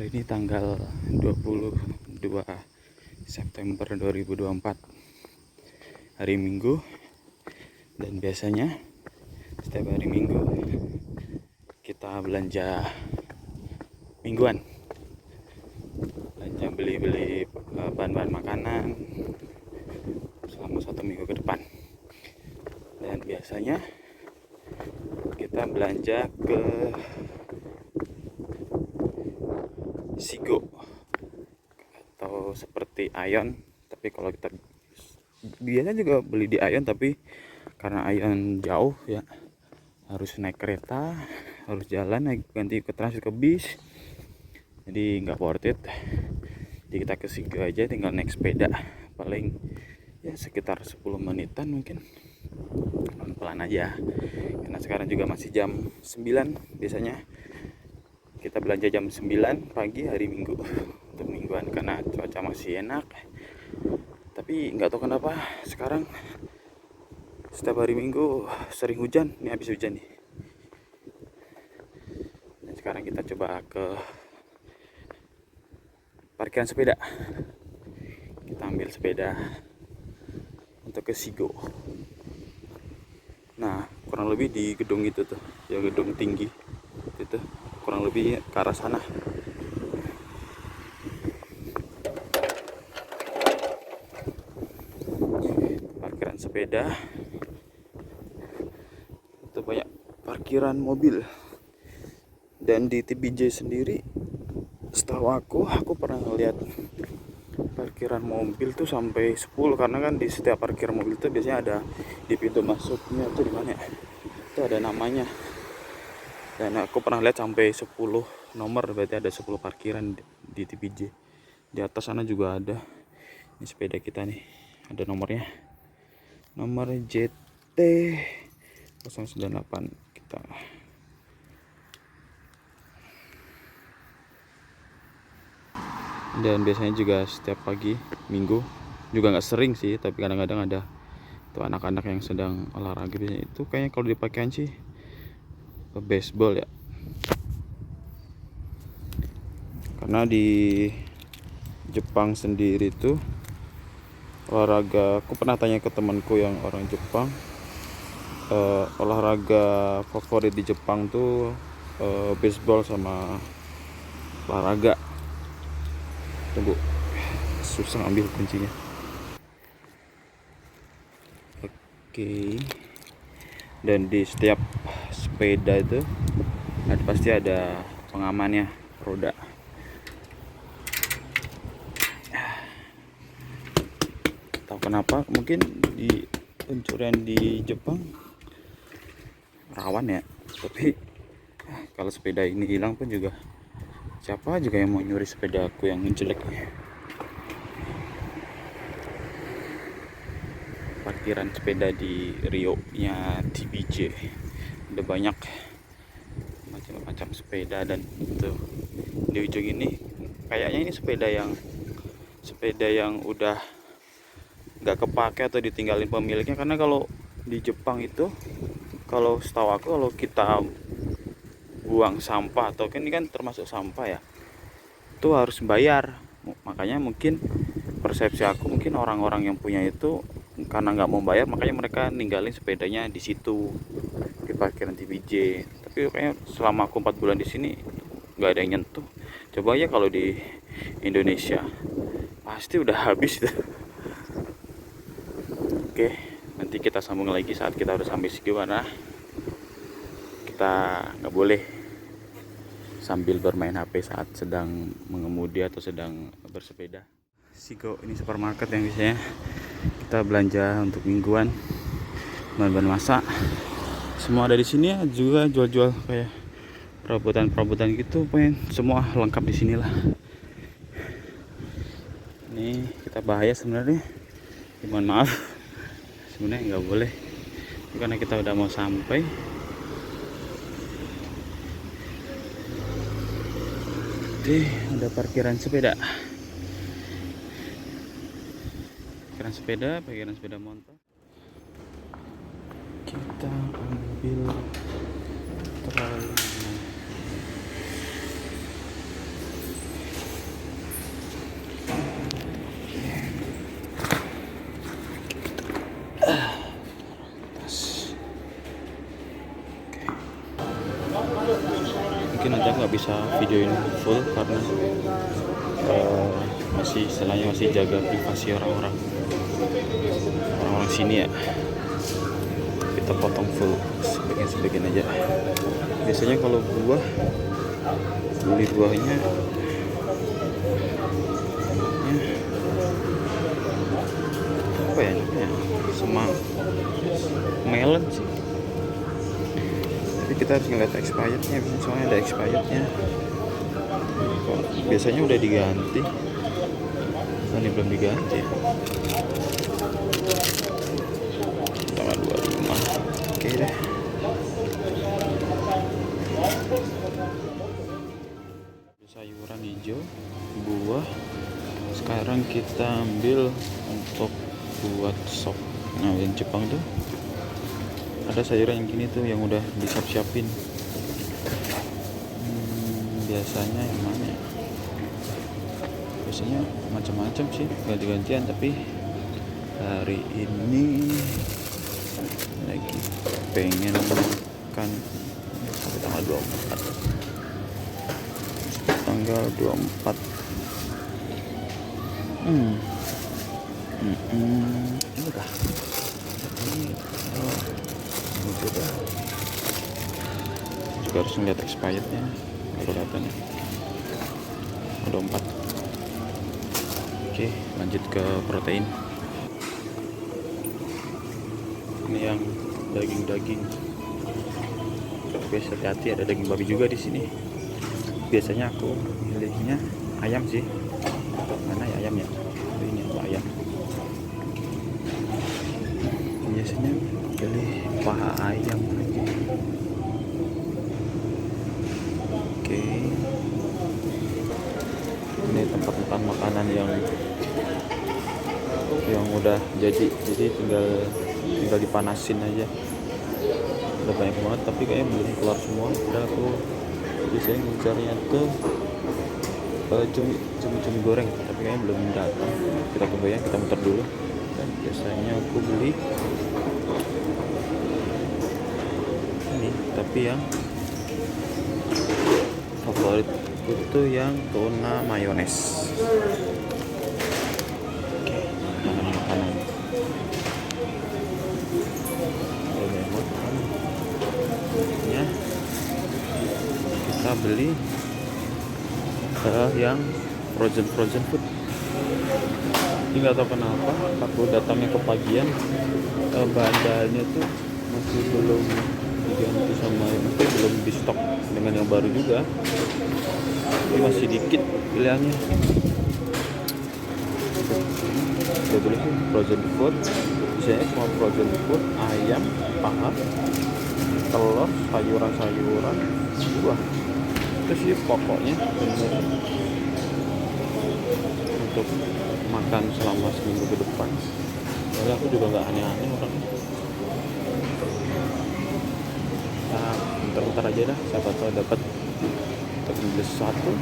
Hari ini tanggal 22 September 2024, hari Minggu. Dan biasanya setiap hari Minggu kita belanja mingguan, belanja beli-beli bahan-bahan makanan selama 1 minggu ke depan. Dan biasanya kita belanja ke Sigo atau seperti Aeon, tapi kalau kita biasanya juga beli di Aeon, tapi karena Aeon jauh ya, harus naik kereta, harus jalan, naik ganti ke transit ke bis, jadi nggak worth it. Jadi kita ke Sigo aja, tinggal naik sepeda, paling ya sekitar 10 menitan mungkin, pelan-pelan aja. Karena sekarang juga masih jam 9, biasanya kita belanja jam 9 pagi hari Minggu untuk mingguan, karena cuaca masih enak. Tapi nggak tahu kenapa sekarang setiap hari Minggu sering hujan. Ini habis hujan nih. Dan sekarang kita coba ke parkiran sepeda. Kita ambil sepeda untuk ke Sigo. Nah, kurang lebih di gedung itu tuh, ya gedung tinggi itu, kurang lebih ke arah sana. Parkiran sepeda itu banyak parkiran mobil. Dan di TBJ sendiri, setahu aku pernah ngeliat parkiran mobil tuh sampai 10, karena kan di setiap parkiran mobil tuh biasanya ada di pintu masuknya tuh, di mana ya, itu ada namanya. Dan aku pernah lihat sampai 10 nomor, berarti ada 10 parkiran di TBJ. Di atas sana juga ada. Ini sepeda kita nih, ada nomornya, nomor JT 098 kita. Dan biasanya juga setiap pagi Minggu, juga nggak sering sih, tapi kadang-kadang ada tuh anak-anak yang sedang olahraga. Biasanya itu kayaknya kalau di pakaian sih ke baseball ya, karena di Jepang sendiri tuh olahraga, aku pernah tanya ke temanku yang orang Jepang, olahraga favorit di Jepang tuh baseball sama olahraga. Tunggu, susah ambil kuncinya. Oke. Dan di setiap sepeda itu pasti ada pengamannya, roda. Tahu kenapa? Mungkin di pencurian di Jepang rawan ya. Tapi kalau sepeda ini hilang pun juga, siapa juga yang mau nyuri sepeda aku yang jelek. Parkiran sepeda di Rio nya TBJ ada banyak macam-macam sepeda. Dan itu di ujung ini kayaknya ini sepeda yang udah nggak kepake atau ditinggalin pemiliknya. Karena kalau di Jepang itu, kalau setahu aku, kalau kita buang sampah, atau kan ini kan termasuk sampah ya, itu harus bayar. Makanya mungkin persepsi aku, mungkin orang-orang yang punya itu karena nggak mau bayar, makanya mereka ninggalin sepedanya di situ, di parkiran TBJ. Tapi kayaknya selama aku 4 bulan di sini nggak ada yang nyentuh. Coba ya kalau di Indonesia pasti udah habis tuh. Oke, nanti kita sambung lagi saat kita udah sampai Sigo, karena kita nggak boleh sambil bermain HP saat sedang mengemudi atau sedang bersepeda. Sigo ini supermarket yang biasanya kita belanja untuk mingguan, bahan-bahan masak, semua ada di sini ya. Juga jual-jual kayak perabotan gitu, pengen semua lengkap di sinilah. Ini kita bahaya sebenarnya, mohon maaf, sebenarnya nggak boleh, karena kita udah mau sampai. Ada parkiran sepeda. Parkiran sepeda motor. Kita ambil troli. mungkin nanti aku nggak bisa videoin full karena masih istilahnya masih jaga privasi orang-orang sini ya. Kita potong full sebagian aja. Biasanya kalau buah, beli buahnya apa ya namanya, melon sih, tapi kita harus ngeliat expirednya, soalnya ada expirednya. Biasanya udah diganti, ini belum diganti. Tanggal 25. Oke deh. Sayuran hijau, buah. Sekarang kita ambil untuk buat sop. Nah, yang Jepang tuh ada sayuran yang gini tuh yang udah disiap-siapin. Biasanya yang mana ya? Biasanya macam-macam sih, ganti-gantian, tapi hari ini lagi pengen makan sampai tanggal 24. Tanggal 24. Ini kah? Ini juga harus ngeliat expirednya. Kelihatannya ada 4. Oke, lanjut ke protein. Ini yang daging-daging. Guys, hati-hati, ada daging babi juga di sini. Biasanya aku milihnya ayam sih. Mana ya ayam ya? Ini apa ayam? Biasanya pilih paha ayam aja. Oke. Ini tempat makan makanan yang udah jadi tinggal dipanasin aja. Udah banyak banget tapi kayaknya belum keluar semua. Udah aku biasanya ngincarnya tuh cumi goreng, tapi kayaknya belum datang. Kita tunggu ya, kita muter dulu. Dan biasanya aku beli ini, tapi yang favorit itu yang tuna mayones. Oke, makanan ya, kita beli yang frozen food. Ini nggak tahu kenapa aku datangnya ke pagian, bahan-bahannya tuh masih belum diganti sama, mungkin belum di stok dengan yang baru juga. Ini masih dikit pilihannya. Saya tulis frozen food, biasanya cuma frozen food, ayam, paha, telur, sayuran, buah. Itu sih pokoknya bener untuk makan selama seminggu ke depan. Soalnya aku juga nggak aneh-aneh orangnya. Nah, bentar-bentar aja dah, siapa tahu dapat beli sesuatu.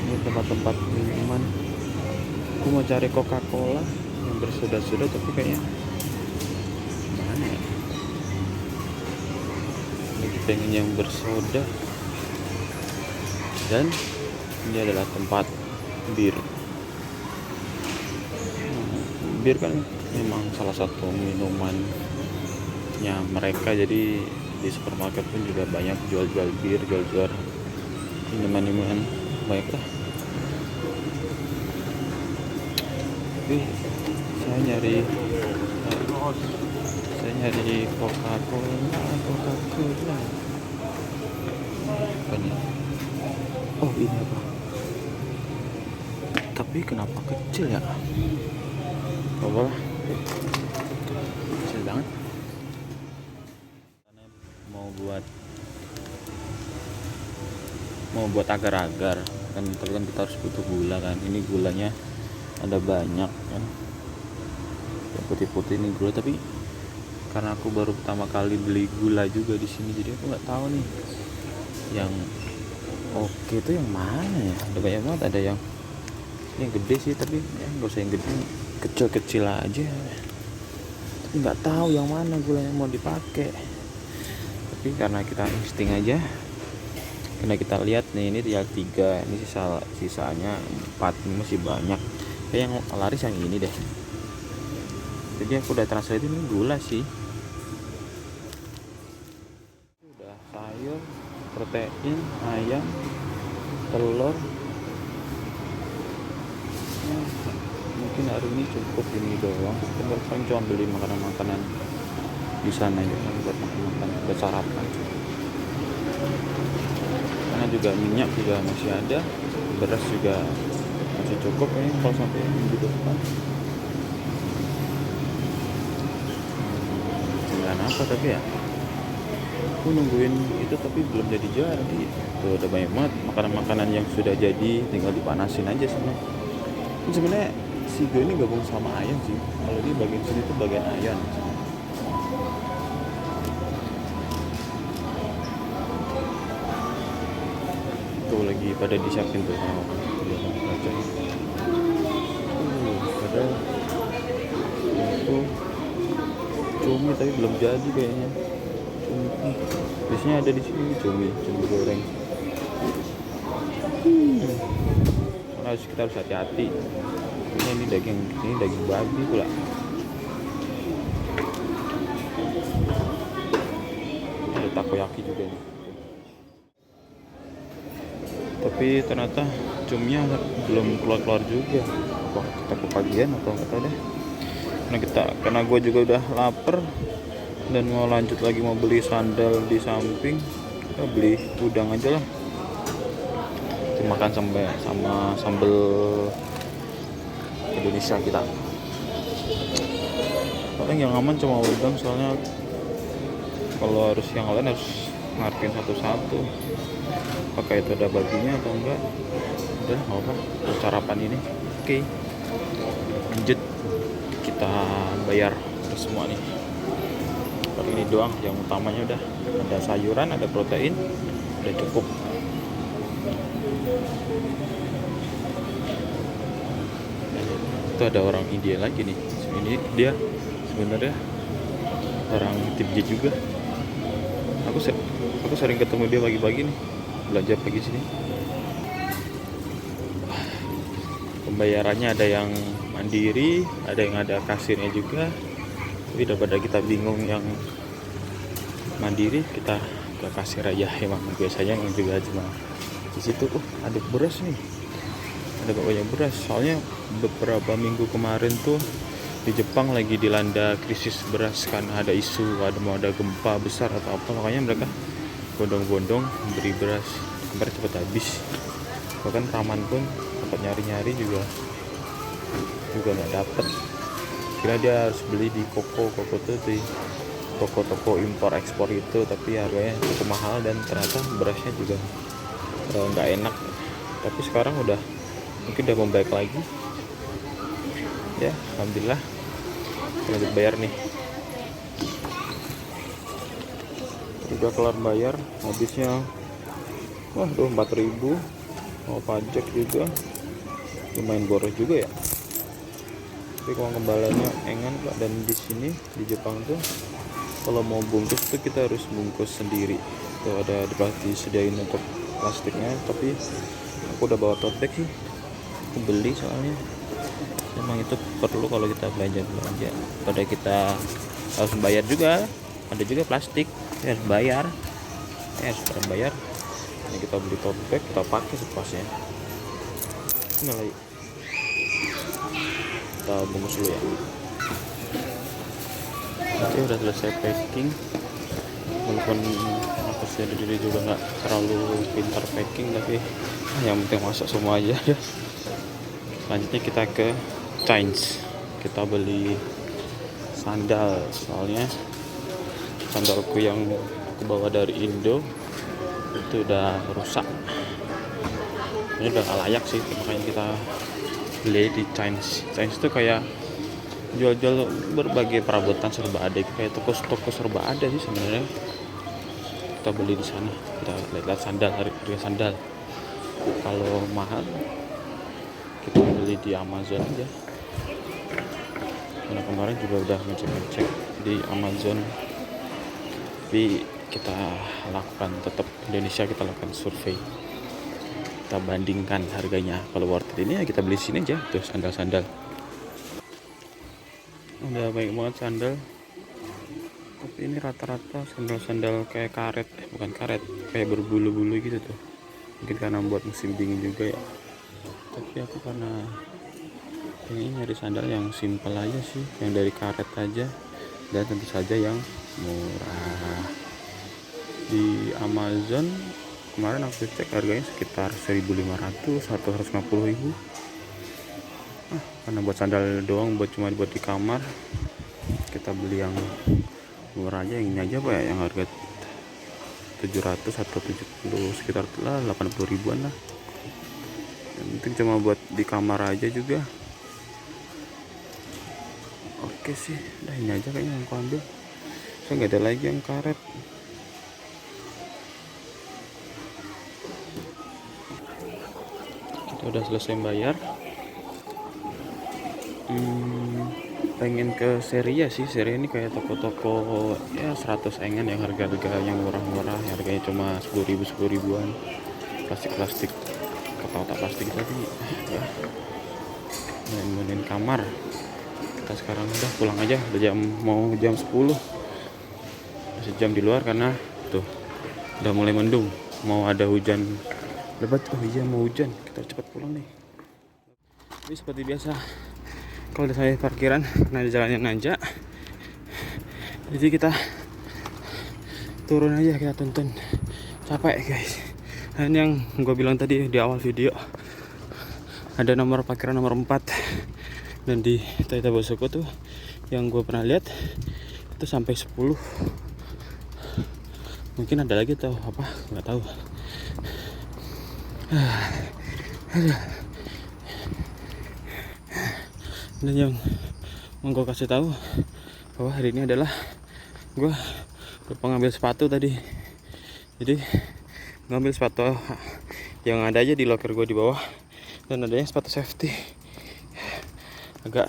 Ini tempat-tempat minuman. Aku mau cari Coca-Cola yang bersoda-soda, tapi kayaknya mana ya? Lagi pengen yang bersoda. Dan ini adalah tempat bir. Bir kan memang salah satu minumannya mereka, jadi di supermarket pun juga banyak jual-jual bir, jual-jual minuman banyak lah. Tapi saya nyari Coca-Cola. Apa nih? Oh, ini apa? Tapi kenapa kecil ya? Apa lah? Kecil banget. Mau buat agar-agar kan, tapi kan kita harus butuh gula kan. Ini gulanya ada banyak kan. Yang putih-putih ini gula, tapi karena aku baru pertama kali beli gula juga di sini, jadi aku nggak tahu nih yang oke itu yang mana ya. Ada banyak banget, ada yang gede sih, tapi ya nggak usah yang gede, kecil-kecil aja. Tapi nggak tahu yang mana gula yang mau dipakai. tapi karena kita insting aja, karena kita lihat nih ini tinggal 3, ini sisanya 4, ini masih banyak. Kayak yang laris yang ini deh. Jadi aku udah translate ini gula sih. Udah sayur, protein, ayam, telur. Mungkin hari ini cukup ini doang. Kita paling cuma beli makanan-makanan di sana ya, buat makan buat sarapan. Karena juga minyak juga masih ada, beras juga masih cukup ini kalau sampai minggu depan. Jangan apa tapi ya, aku nungguin itu tapi belum jadi. Tuh udah banyak banget makanan-makanan yang sudah jadi, tinggal dipanasin aja semua. Sebenarnya Sigo ini gabung sama ayam sih. Kalau di bagian sini tuh bagian ayam. Tuh lagi pada disiapin tuh sama baca. Padahal itu cumi tapi belum jadi kayaknya. Cumi. Biasanya ada di sini cumi goreng. Kita harus hati-hati. Ini daging babi pula. Ada takoyaki juga nih. Tapi ternyata cumnya belum keluar juga. Wah, kita kepagian atau nggak tahu deh. Karena gue juga udah lapar dan mau lanjut lagi, mau beli sandal di samping. Kita beli udang aja lah. Makan sama sambal Indonesia kita. Paling yang aman cuma udang, soalnya kalau harus yang lain harus ngarepin satu-satu. Apakah itu ada babinya atau enggak? Udah nggak apa untuk sarapan ini. Oke, lanjut kita bayar semua nih. Kalau ini doang, yang utamanya udah ada sayuran, ada protein, udah cukup. Itu ada orang India lagi nih. Ini dia sebenarnya orang tim J juga. Aku sering ketemu dia pagi-pagi nih, belanja pagi sini. Pembayarannya ada yang mandiri, ada yang ada kasirnya juga. Tapi daripada kita bingung yang mandiri, kita ke kasir aja. Emang biasanya yang juga cuma di situ. Ada beras nih. Ada banyak beras, soalnya beberapa minggu kemarin tuh di Jepang lagi dilanda krisis beras karena ada isu mau ada gempa besar atau apa, makanya mereka bondong-bondong beri beras biar cepat habis. Bahkan Praman pun sempat nyari-nyari juga nggak dapet. Kira dia harus beli di Koko tuh, di toko-toko impor ekspor itu, tapi harganya cukup mahal dan ternyata berasnya juga nggak enak. Tapi sekarang mungkin udah membaik lagi ya, alhamdulillah. Lanjut bayar nih, udah kelar bayar, habisnya 4.000. Mau pajak juga lumayan boros juga ya, tapi kalau kembaliannya engan Pak. Dan di sini di Jepang tuh kalau mau bungkus tuh kita harus bungkus sendiri. Tuh ada disediain untuk plastiknya, tapi aku udah bawa tote bag sih. Aku beli soalnya memang itu perlu kalau kita belanja pada kita harus bayar juga. Ada juga plastik harus bayar, harus bayar. Ini kita beli tote bag, kita pakai sepasnya. Ini lagi kita bungkus dulu ya. Oke, udah selesai packing. Walaupun aku sendiri juga nggak terlalu pintar packing, tapi yang penting masak semua aja. Selanjutnya kita ke Chains. Kita beli sandal, soalnya sandalku yang aku bawa dari Indo itu udah rusak. Ini udah gak layak sih, makanya kita beli di Chains. Chains itu kayak jual-jual berbagai perabotan serba ada, kayak toko serba ada sih sebenarnya. Kita beli di sana. Kita lihat sandal, harga sandal. Kalau mahal kita beli di Amazon aja. Karena kemarin juga udah ngecek di Amazon, tapi kita lakukan, tetap Indonesia kita lakukan survei, kita bandingkan harganya. Kalau worth it ini ya kita beli sini aja. Tuh sandal-sandal, udah banyak banget sandal, tapi ini rata-rata sandal-sandal kayak karet, bukan karet, kayak berbulu-bulu gitu tuh. Mungkin karena buat musim dingin juga ya, tapi aku karena pengen nyari sandal yang simpel aja sih, yang dari karet aja, dan tentu saja yang murah. Di Amazon kemarin aku cek harganya sekitar 1.500 atau 150.000. Karena buat sandal doang, cuma buat di kamar, kita beli yang murah aja. Yang ini aja Pak ya, yang harga 700 atau 70, sekitar lah 80 ribuan lah. Yang penting cuma buat di kamar aja juga. Oke sih, udah ini aja kayaknya yang aku ambil. Saya nggak ada lagi yang karet. Kita udah selesai bayar. Pengen ke Seria sih. Seria ini kayak toko-toko ya 100 engan, yang harga-harga yang murah-murah, harganya cuma 10.000 10.000-an. Plastik-plastik, kotak-kotak plastik tadi ya. Main-mainin kamar. Kita sekarang udah pulang aja, udah mau jam 10. Masih jam di luar karena tuh udah mulai mendung, mau ada hujan lebat. Oh iya, mau hujan, kita cepat pulang nih. Tapi seperti biasa, kalau udah saya parkiran karena di jalannya nanjak, jadi kita turun aja, kita tonton. Capek guys. Nah, ini yang gue bilang tadi di awal video, ada nomor parkiran nomor 4, dan di Toyota Bosoko tuh yang gue pernah lihat itu sampai 10. Mungkin ada lagi atau apa, nggak tahu. Dan yang mau gue kasih tahu bahwa hari ini adalah gue lupa ngambil sepatu tadi. Jadi ngambil sepatu yang ada aja di locker gue di bawah, dan adanya sepatu safety. Agak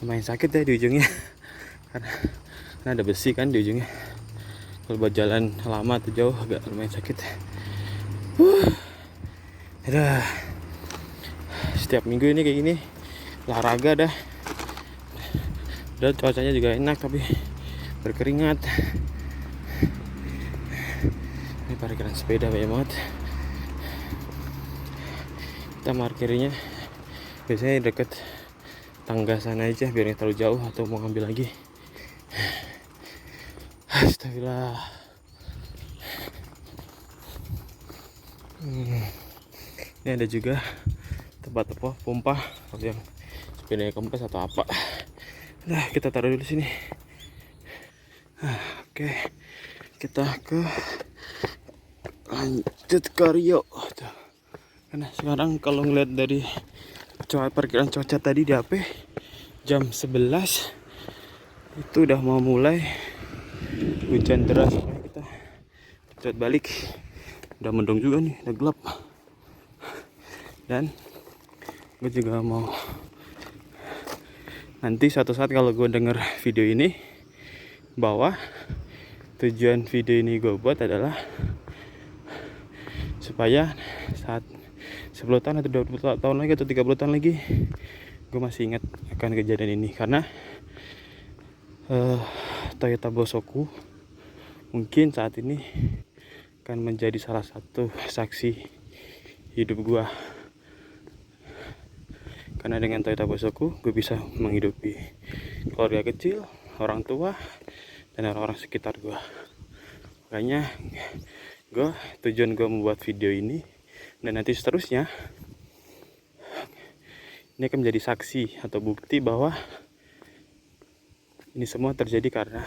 lumayan sakit ya di ujungnya, karena ada besi kan di ujungnya. Kalau buat jalan lama atau jauh agak lumayan sakit. Udah, setiap minggu ini kayak gini olahraga dah. Udah, cuacanya juga enak tapi berkeringat. Ini parkiran sepeda banyak banget. Kita parkirnya biasanya deket tangga sana aja biar nggak terlalu jauh, atau mau ngambil lagi. Astagfirullah. Ini ada juga tempat pompa kalau yang sepeda kempes atau apa. Nah, kita taruh dulu sini. Oke, kita lanjut ke Rio. Karena sekarang kalau ngeliat dari parkiran cuaca tadi di HP, jam 11 itu udah mau mulai hujan deras. Kita cepet balik, udah mendung juga nih, udah gelap. Dan gue juga mau nanti suatu saat kalau gue denger video ini, bahwa tujuan video ini gue buat adalah supaya saat 10 tahun atau 20 tahun lagi atau 30 tahun lagi, gue masih ingat akan kejadian ini. Karena Toyota Bosoko mungkin saat ini akan menjadi salah satu saksi hidup gue. Karena dengan Toyota Bosoko gue bisa menghidupi keluarga kecil, orang tua, dan orang-orang sekitar gue. Makanya tujuan gue membuat video ini, dan nanti seterusnya ini akan menjadi saksi atau bukti bahwa ini semua terjadi karena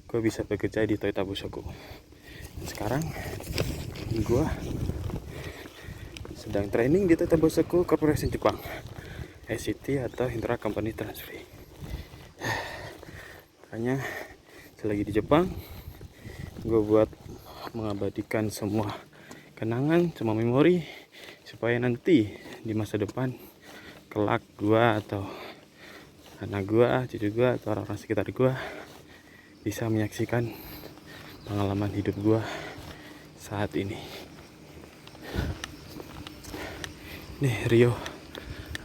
gue bisa bekerja di Toyota Bosoko. Sekarang gue sedang training di Toyota Bosoko Corporation Jepang, ICT atau Intra Company Transfer. Makanya selagi di Jepang, gue buat mengabadikan semua kenangan, semua memori, supaya nanti di masa depan kelak gue atau anak gue, cucu gue, atau orang-orang sekitar gue bisa menyaksikan pengalaman hidup gua saat ini. Nih Rio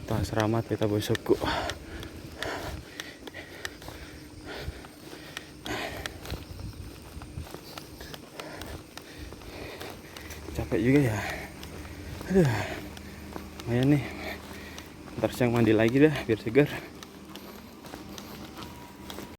atau asrama Peta Bosoku. Capek juga ya. Aduh, lumayan nih. Ntar siang mandi lagi dah biar segar.